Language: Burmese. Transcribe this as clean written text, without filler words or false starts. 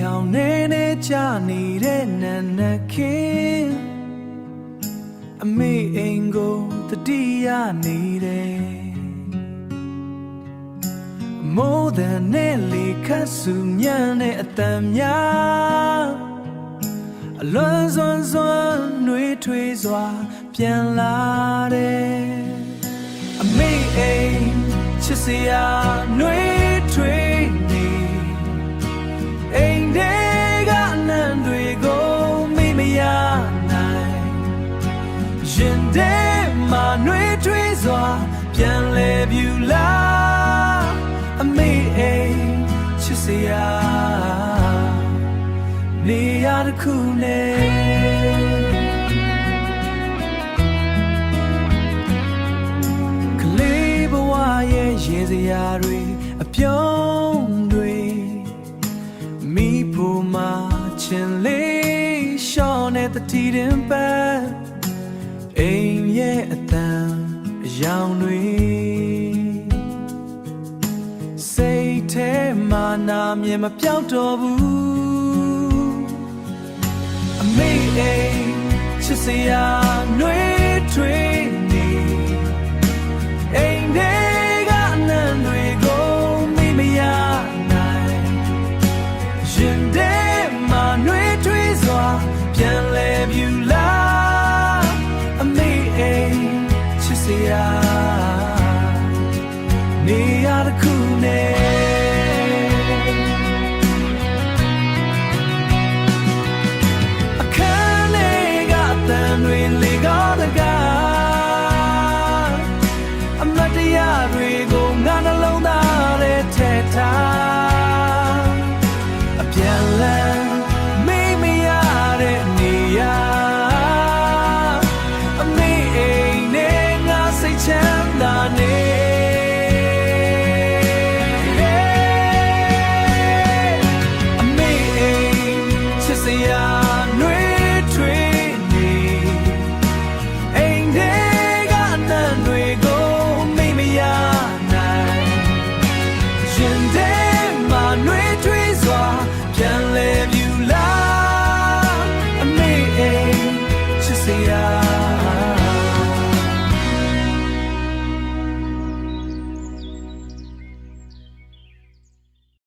အောင်နေကြနေတဲ့နန်းနက်ခင်အမေအိမ်ကိုတတိယနေတယ်မိုးတန်နဲ့လေခတ်ဆူညံ့တဲ့အတန်များအလွန်စွန်းစွန်းနှွေးထွေးစွာပြန်လာတယ်အမေအိမ်ချစ်စရာနှွေးထွေးနေအိမ်တွေကနန်းတွေကိုမေ့မရနိုင်ရင်ထဲမှာနှွေးထွေးစွာပြန်လဲပြူလာအမေအိမ်ချစ်စရာနေရာတစ်ခုနဲ့ကလေးဘဝရဲ့ရေစရာတွေအပြုံးတွေမိဖို့မှာချင်လေးရှောင်းတဲ့တတိတင်ပတ်အိမ်ရဲ့အတန်အယောင်တွေစိတ်ထဲမှာနာမြင်မပြောက်တော့ဘူးအမေအိမ်ချစ်စရာနှွေးထွေး